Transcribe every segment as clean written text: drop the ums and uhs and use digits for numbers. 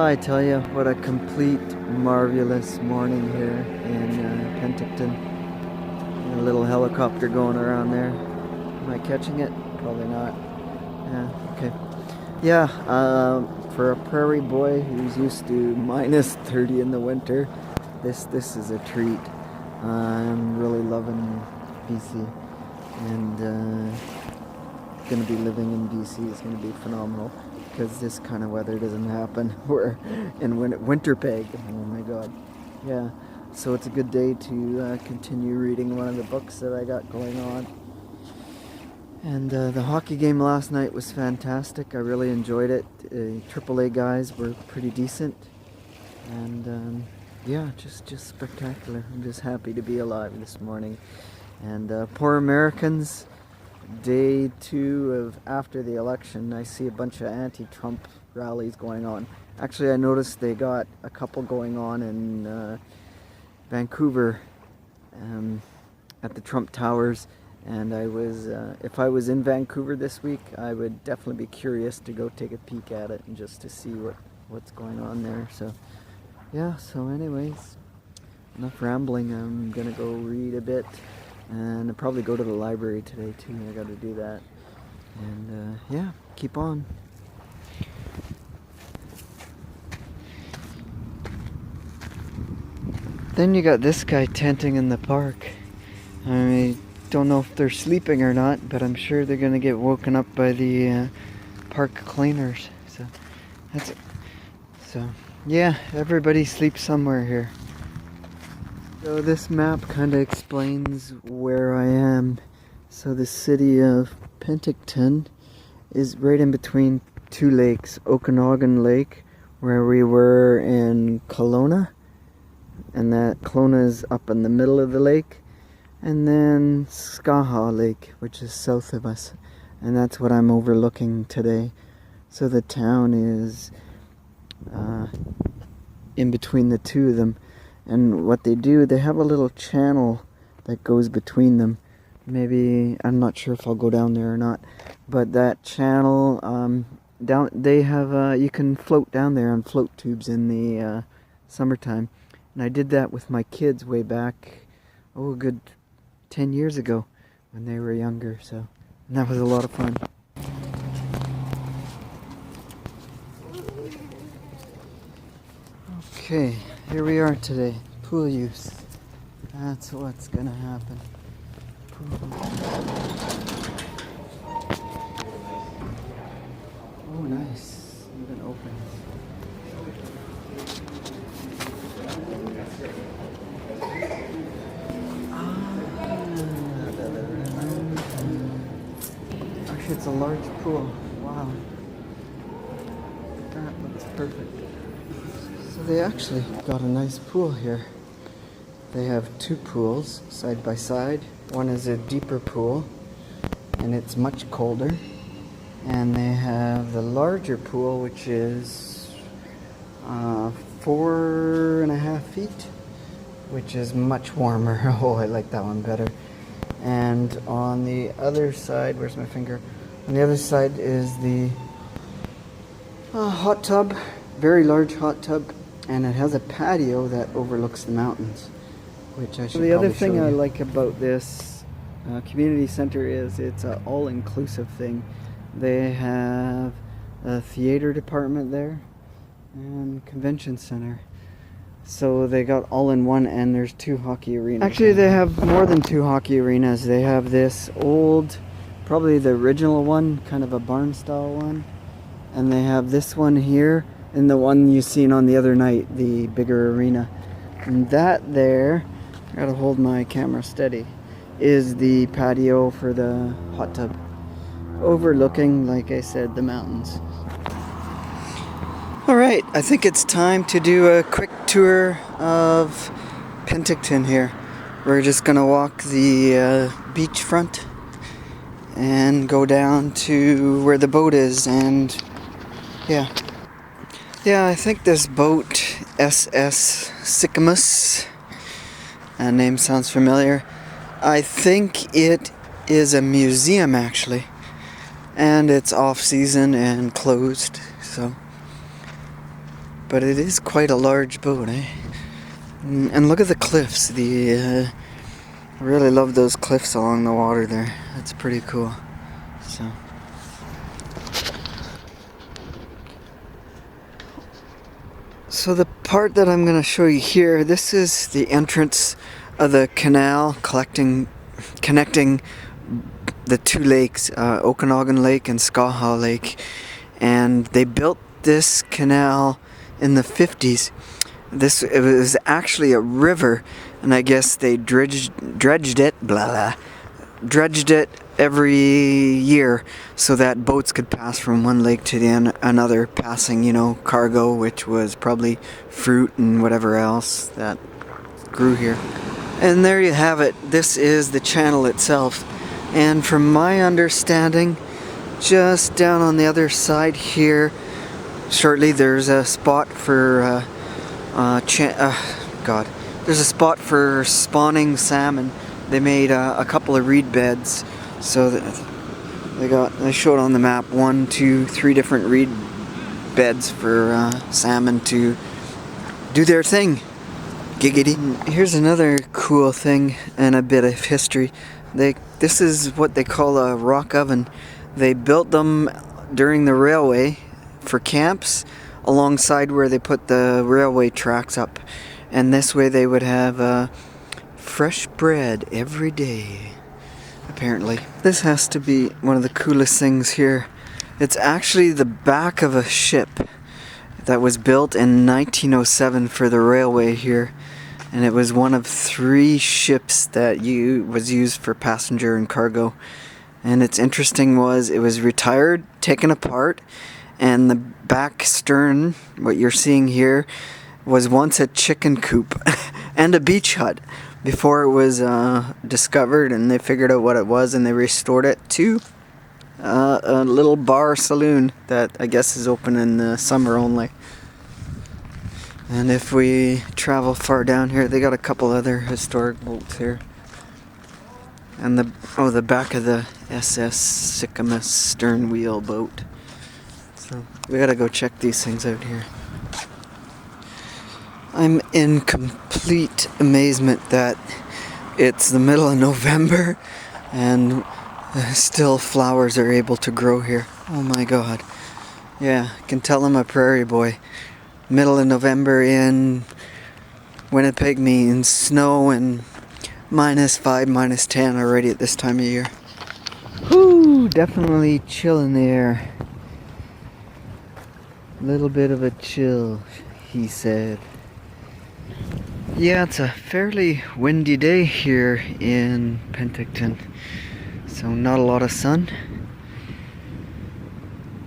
I tell you, what a complete marvelous morning here in Penticton. A little helicopter going around there. Am I catching it? Probably not. Yeah, okay. Yeah, for a prairie boy who's used to minus 30 in the winter, this is a treat. I'm really loving BC, and going to be living in BC is going to be phenomenal, because this kind of weather doesn't happen. We're in Winterpeg. Oh my god. Yeah, so it's a good day to continue reading one of the books that I got going on. And the hockey game last night was fantastic. I really enjoyed it. AAA guys were pretty decent, and yeah, just spectacular. I'm just happy to be alive this morning. And poor Americans, day 2 of after the election, I see a bunch of anti-Trump rallies going on. Actually, I noticed they got a couple going on in Vancouver at the Trump Towers. And I was, if I was in Vancouver this week, I would definitely be curious to go take a peek at it and just to see what's going on there. So, yeah, so anyways, enough rambling. I'm gonna go read a bit, and I'll probably go to the library today too. I gotta do that. And yeah, keep on. Then you got this guy tenting in the park. I mean, don't know if they're sleeping or not, but I'm sure they're gonna get woken up by the park cleaners. So yeah, everybody sleeps somewhere here. So this map kind of explains where I am. So the city of Penticton is right in between two lakes, Okanagan Lake, where we were in Kelowna, and that Kelowna is up in the middle of the lake. And then Skaha Lake, which is south of us, and that's what I'm overlooking today. So the town is in between the two of them, and what they do, they have a little channel that goes between them. Maybe, I'm not sure if I'll go down there or not, but that channel, down, they have, you can float down there on float tubes in the summertime, and I did that with my kids way back, oh, a good 10 years ago when they were younger, so, and that was a lot of fun. Okay, here we are today. Pool use. That's what's gonna happen. Oh, nice. Even open. It's a large pool. Wow. That looks perfect. So they actually got a nice pool here. They have 2 pools side by side. One is a deeper pool, and it's much colder. And they have the larger pool, which is 4.5 feet, which is much warmer. Oh, I like that one better. And on the other side, where's my finger? On the other side is the hot tub, very large hot tub, and it has a patio that overlooks the mountains, which I should. The other thing I like about this community center is it's an all-inclusive thing. They have a theater department there and convention center. So they got all in one, and there's 2 hockey arenas. Actually, they have more than 2 hockey arenas. They have this old, probably the original one, kind of a barn style one. And they have this one here, and the one you seen on the other night, the bigger arena. And that there, I gotta hold my camera steady, is the patio for the hot tub. Overlooking, like I said, the mountains. Alright, I think it's time to do a quick tour of Penticton here. We're just gonna walk the beachfront and go down to where the boat is, and yeah, I think this boat, SS Sycamus, that name sounds familiar. I think it is a museum actually, and it's off season and closed, so but it is quite a large boat, eh? And look at the cliffs. I really love those cliffs along the water there. That's pretty cool. So the part that I'm going to show you here, this is the entrance of the canal connecting the two lakes, Okanagan Lake and Skaha Lake. And they built this canal in the 50s. It was actually a river, and I guess they dredged it every year so that boats could pass from one lake to the another, passing, cargo, which was probably fruit and whatever else that grew here. And there you have it. This is the channel itself. And from my understanding, just down on the other side here, shortly, there's a spot for there's a spot for spawning salmon. They made a couple of reed beds, so that they showed on the map 1, 2, 3 different reed beds for salmon to do their thing. Giggity. Here's another cool thing and a bit of history. This is what they call a rock oven. They built them during the railway for camps alongside where they put the railway tracks up, and this way they would have fresh bread every day, apparently. This has to be one of the coolest things here. It's actually the back of a ship that was built in 1907 for the railway here, and it was one of 3 ships that was used for passenger and cargo. And it's interesting was it was retired, taken apart, and the back stern, what you're seeing here, was once a chicken coop and a beach hut before it was discovered, and they figured out what it was and they restored it to a little bar saloon that I guess is open in the summer only. And if we travel far down here, they got a couple other historic boats here. And the back of the SS Sycamus stern wheel boat. So we gotta go check these things out here. I'm in complete amazement that it's the middle of November and still flowers are able to grow here. Oh my god. Yeah, I can tell I'm a prairie boy. Middle of November in Winnipeg means snow and -5, -10 already at this time of year. Whoo, definitely chill in the air. Little bit of a chill, he said. Yeah, it's a fairly windy day here in Penticton, so not a lot of sun,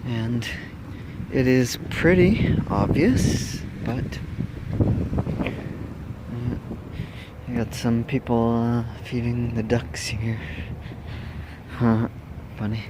and it is pretty obvious, but I got some people feeding the ducks here. Funny.